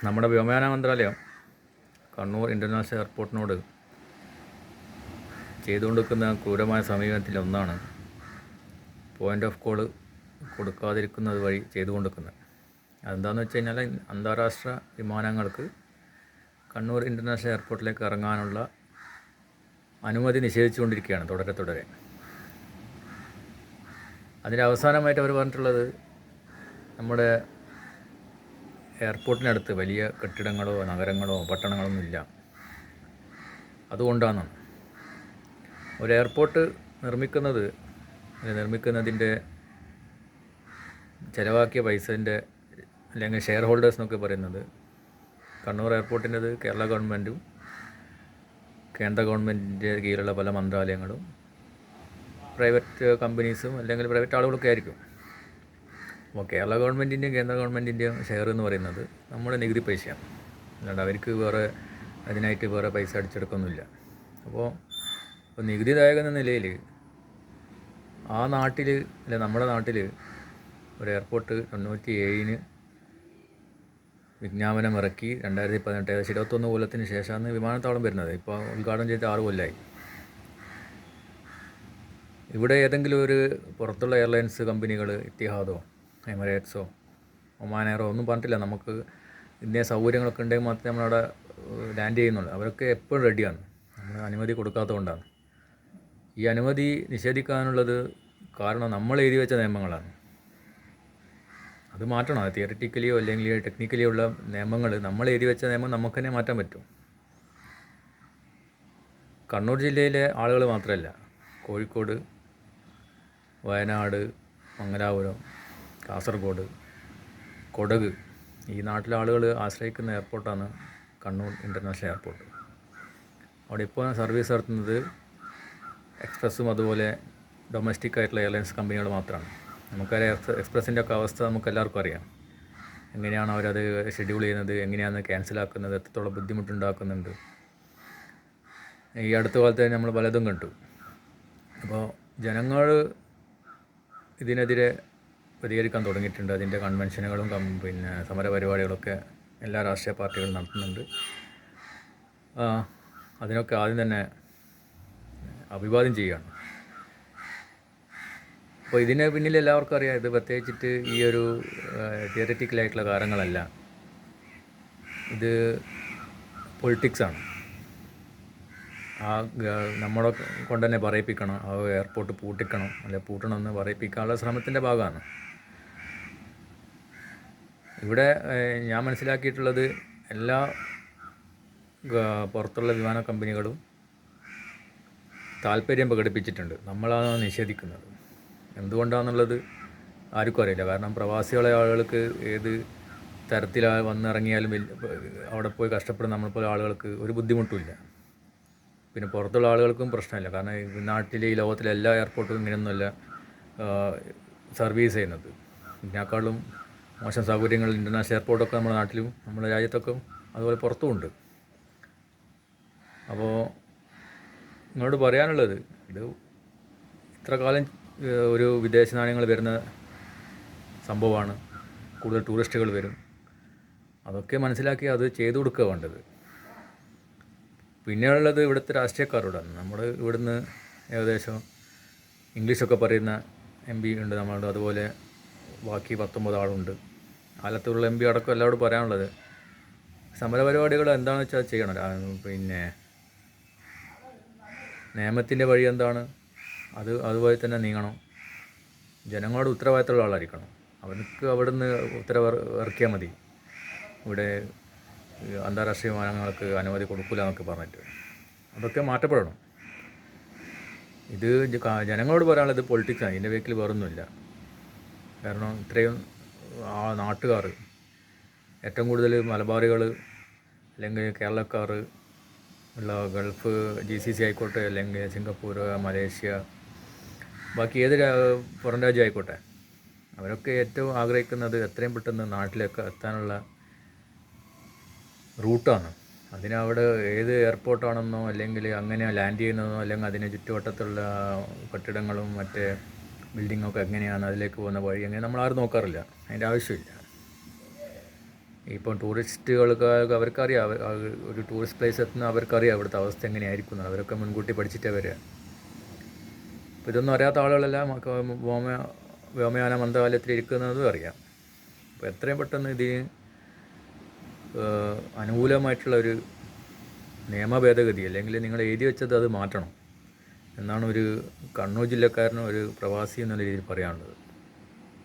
നമ്മുടെ വ്യോമയാന മന്ത്രാലയം കണ്ണൂർ ഇൻ്റർനാഷണൽ എയർപോർട്ടിനോട് ചെയ്തുകൊണ്ടിരിക്കുന്ന ക്രൂരമായ സമീപനത്തിലൊന്നാണ് പോയിൻ്റ് ഓഫ് കോൾ കൊടുക്കാതിരിക്കുന്നത് വഴി ചെയ്തുകൊണ്ടിരിക്കുന്നത്. അതെന്താണെന്ന് വെച്ച് കഴിഞ്ഞാൽ, അന്താരാഷ്ട്ര വിമാനങ്ങൾക്ക് കണ്ണൂർ ഇൻ്റർനാഷണൽ എയർപോർട്ടിലേക്ക് ഇറങ്ങാനുള്ള അനുമതി നിഷേധിച്ചുകൊണ്ടിരിക്കുകയാണ് തുടരെ. അതിൻ്റെ അവസാനമായിട്ട് അവർ പറഞ്ഞിട്ടുള്ളത്, നമ്മുടെ എയർപോർട്ടിനടുത്ത് വലിയ കെട്ടിടങ്ങളോ നഗരങ്ങളോ പട്ടണങ്ങളൊന്നും ഇല്ല, അതുകൊണ്ടാണ്. ഒരു എയർപോർട്ട് നിർമ്മിക്കുന്നതിൻ്റെ ചിലവാക്കിയ പൈസൻ്റെ അല്ലെങ്കിൽ ഷെയർ ഹോൾഡേഴ്സ് എന്നൊക്കെ പറയുന്നത് കണ്ണൂർ എയർപോർട്ടിൻ്റെത് കേരള ഗവൺമെൻറ്റും കേന്ദ്ര ഗവൺമെൻറ്റിൻ്റെ കീഴിലുള്ള പല മന്ത്രാലയങ്ങളും പ്രൈവറ്റ് കമ്പനീസും അല്ലെങ്കിൽ പ്രൈവറ്റ് ആളുകളൊക്കെ ആയിരിക്കും. അപ്പോൾ കേരള ഗവൺമെൻറ്റിൻ്റെയും കേന്ദ്ര ഗവൺമെൻറ്റിൻ്റെയും ഷെയർ എന്ന് പറയുന്നത് നമ്മുടെ നികുതി പൈസയാണ്, അല്ലാണ്ട് അവർക്ക് അതിനായിട്ട് വേറെ പൈസ അടിച്ചെടുക്കൊന്നുമില്ല. അപ്പോൾ നികുതിദായകൻ എന്ന നിലയിൽ ആ നാട്ടിൽ നമ്മുടെ നാട്ടിൽ ഒരു എയർപോർട്ട് 97 വിജ്ഞാപനം ഇറക്കി 2018 ഏകദേശം 21 കൊല്ലത്തിന് ശേഷമാണ് വിമാനത്താവളം വരുന്നത്. ഇപ്പോൾ ഉദ്ഘാടനം ചെയ്ത് 6 കൊല്ലമായി. ഇവിടെ ഏതെങ്കിലും ഒരു പുറത്തുള്ള എയർലൈൻസ് കമ്പനികൾ, ഇത്തിഹാദോ എമിറേറ്റ്സോ ഒമാൻ എയറോ ഒന്നും പറഞ്ഞിട്ടില്ല. നമുക്ക് ഇന്നേ സൗകര്യങ്ങളൊക്കെ ഉണ്ടെങ്കിൽ മാത്രമേ നമ്മളവിടെ ലാൻഡ് ചെയ്യുന്നുള്ളൂ. അവരൊക്കെ എപ്പോഴും റെഡിയാണ്. നമ്മൾ അനുമതി കൊടുക്കാത്തതുകൊണ്ടാണ്. ഈ അനുമതി നിഷേധിക്കാനുള്ളത് കാരണം നമ്മൾ എഴുതി വെച്ച നിയമങ്ങളാണ്. അത് മാറ്റണം. അത് തിയറിറ്റിക്കലിയോ അല്ലെങ്കിൽ ടെക്നിക്കലിയോ ഉള്ള നിയമങ്ങൾ, നമ്മൾ എഴുതി വെച്ച നിയമം നമുക്ക് തന്നെ മാറ്റാൻ പറ്റും. കണ്ണൂർ ജില്ലയിലെ ആളുകൾ മാത്രമല്ല, കോഴിക്കോട്, വയനാട്, മംഗലാപുരം, കാസർഗോഡ്, കൊടക്, ഈ നാട്ടിലെ ആളുകൾ ആശ്രയിക്കുന്ന എയർപോർട്ടാണ് കണ്ണൂർ ഇൻ്റർനാഷണൽ എയർപോർട്ട്. അവിടെ ഇപ്പോൾ സർവീസ് നടത്തുന്നത് എക്സ്പ്രസ്സും അതുപോലെ ഡൊമസ്റ്റിക് ആയിട്ടുള്ള എയർലൈൻസ് കമ്പനികൾ മാത്രമാണ്. നമുക്കറിയാം എക്സ്പ്രസിൻ്റെ ഒക്കെ അവസ്ഥ നമുക്കെല്ലാവർക്കും അറിയാം. എങ്ങനെയാണ് അവരത് ഷെഡ്യൂൾ ചെയ്യുന്നത്, എങ്ങനെയാണ് ക്യാൻസലാക്കുന്നത്, എത്രത്തോളം ബുദ്ധിമുട്ടുണ്ടാക്കുന്നുണ്ട്. ഈ അടുത്ത കാലത്ത് നമ്മൾ പലതും കണ്ടു. അപ്പോൾ ജനങ്ങൾ ഇതിനെതിരെ പ്രതികരിക്കാൻ തുടങ്ങിയിട്ടുണ്ട്. അതിൻ്റെ കൺവെൻഷനുകളും സമരപരിപാടികളൊക്കെ എല്ലാ രാഷ്ട്രീയ പാർട്ടികളും നടത്തുന്നുണ്ട്. അതിനൊക്കെ ആദ്യം തന്നെ അഭിവാദ്യം ചെയ്യുകയാണ്. അപ്പോൾ ഇതിന് പിന്നിൽ എല്ലാവർക്കും അറിയാം, ഇത് പ്രത്യേകിച്ചിട്ട് ഈ ഒരു തിയറിറ്റിക്കലായിട്ടുള്ള കാര്യങ്ങളല്ല, ഇത് പൊളിറ്റിക്സാണ്. നമ്മളെ കൊണ്ട് തന്നെ പറയിപ്പിക്കണം, ആ എയർപോർട്ട് പൂട്ടിക്കണം അല്ലെങ്കിൽ പൂട്ടണമെന്ന് പറയിപ്പിക്കാനുള്ള ശ്രമത്തിൻ്റെ ഭാഗമാണ്. ഇവിടെ ഞാൻ മനസ്സിലാക്കിയിട്ടുള്ളത്, എല്ലാ പുറത്തുള്ള വിമാന കമ്പനികളും താല്പര്യം പ്രകടിപ്പിച്ചിട്ടുണ്ട്. നമ്മളാണ് നിഷേധിക്കുന്നത്. എന്തുകൊണ്ടാണെന്നുള്ളത് ആർക്കും അറിയില്ല. കാരണം പ്രവാസികളെ ആളുകൾക്ക് ഏത് തരത്തിൽ വന്നിറങ്ങിയാലും അവിടെ പോയി കഷ്ടപ്പെടുന്ന നമ്മളെപ്പോലെ ആളുകൾക്ക് ഒരു ബുദ്ധിമുട്ടുമില്ല. പിന്നെ പുറത്തുള്ള ആളുകൾക്കും പ്രശ്നമില്ല. കാരണം ഈ നാട്ടിലെ ഈ ലോകത്തിലെ എല്ലാ എയർപോർട്ടും ഇങ്ങനെയൊന്നുമല്ല സർവീസ് ചെയ്യുന്നത്. ഇതിനേക്കാളും മോശം സൗകര്യങ്ങൾ ഇൻ്റർനാഷണൽ എയർപോർട്ടൊക്കെ നമ്മുടെ നാട്ടിലും നമ്മുടെ രാജ്യത്തൊക്കെ അതുപോലെ പുറത്തുമുണ്ട്. അപ്പോൾ നിങ്ങളോട് പറയാനുള്ളത്, ഇത് ഇത്ര കാലം ഒരു വിദേശ നാണയങ്ങൾ വരുന്ന സംഭവമാണ്. കൂടുതൽ ടൂറിസ്റ്റുകൾ വരും. അതൊക്കെ മനസ്സിലാക്കി അത് ചെയ്തു കൊടുക്കുക വേണ്ടത്. പിന്നെയുള്ളത് ഇവിടുത്തെ രാഷ്ട്രീയക്കാരോടാണ്. നമ്മൾ ഇവിടുന്ന് ഏകദേശം ഇംഗ്ലീഷൊക്കെ പറയുന്ന MP ഉണ്ട് നമ്മളുടെ, അതുപോലെ ബാക്കി 19 ആളുണ്ട്. ആലത്തൂരുള്ള MP അടക്കം എല്ലാവരോടും പറയാനുള്ളത്, സമരപരിപാടികൾ എന്താണെന്ന് വെച്ചാൽ ചെയ്യണം. പിന്നെ നിയമത്തിൻ്റെ വഴി എന്താണ് അതുപോലെ തന്നെ നീങ്ങണം. ജനങ്ങളോട് ഉത്തരവാദിത്തമുള്ള ആളായിരിക്കണം. അവർക്ക് അവിടുന്ന് ഉത്തരവ് ഇറക്കിയാൽ മതി, ഇവിടെ അന്താരാഷ്ട്രീയ വിമാനങ്ങൾക്ക് അനുമതി കൊടുക്കില്ല എന്നൊക്കെ പറഞ്ഞിട്ട്. അതൊക്കെ മാറ്റപ്പെടണം. ഇത് ജനങ്ങളോട് പറയാനുള്ളത് പൊളിറ്റിക്സാണ്. ഇതിൻ്റെ വേക്കിൽ വേറൊന്നുമില്ല. കാരണം ഇത്രയും നാട്ടുകാർ, ഏറ്റവും കൂടുതൽ മലബാറികൾ അല്ലെങ്കിൽ കേരളക്കാർ ഉള്ള ഗൾഫ് GCC ആയിക്കോട്ടെ, അല്ലെങ്കിൽ സിംഗപ്പൂർ, മലേഷ്യ, ബാക്കി ഏത് പുറം രാജ്യം ആയിക്കോട്ടെ, അവരൊക്കെ ഏറ്റവും ആഗ്രഹിക്കുന്നത് എത്രയും പെട്ടെന്ന് നാട്ടിലേക്ക് എത്താനുള്ള റൂട്ടാണ്. അതിനവിടെ ഏത് എയർപോർട്ടാണെന്നോ അല്ലെങ്കിൽ അങ്ങനെ ലാൻഡ് ചെയ്യുന്നതെന്നോ അല്ലെങ്കിൽ അതിന് ചുറ്റുവട്ടത്തുള്ള കെട്ടിടങ്ങളും മറ്റേ ബിൽഡിങ്ങൊക്കെ എങ്ങനെയാണ്, അതിലേക്ക് പോകുന്ന വഴി എങ്ങനെ, നമ്മളാരും നോക്കാറില്ല. അതിൻ്റെ ആവശ്യമില്ല. ഇപ്പം ടൂറിസ്റ്റുകൾക്ക് അവർക്കറിയാം, ഒരു ടൂറിസ്റ്റ് പ്ലേസ് എത്തുന്ന അവർക്കറിയാം ഇവിടുത്തെ അവസ്ഥ എങ്ങനെയായിരിക്കും എന്ന്. അവരൊക്കെ മുൻകൂട്ടി പഠിച്ചിട്ടേ വരിക. അപ്പോൾ ഇതൊന്നും അറിയാത്ത ആളുകളെല്ലാം വ്യോമയാന മന്ത്രാലയത്തിൽ ഇരിക്കുന്നതും അറിയാം. അപ്പോൾ എത്രയും പെട്ടെന്ന് ഇതിന് അനുകൂലമായിട്ടുള്ള ഒരു നിയമ ഭേദഗതി, അല്ലെങ്കിൽ നിങ്ങൾ എഴുതി വെച്ചത് അത് മാറ്റണം എന്നാണ് ഒരു കണ്ണൂർ ജില്ലക്കാരനും ഒരു പ്രവാസി എന്നുള്ള രീതിയിൽ പറയാനുള്ളത്.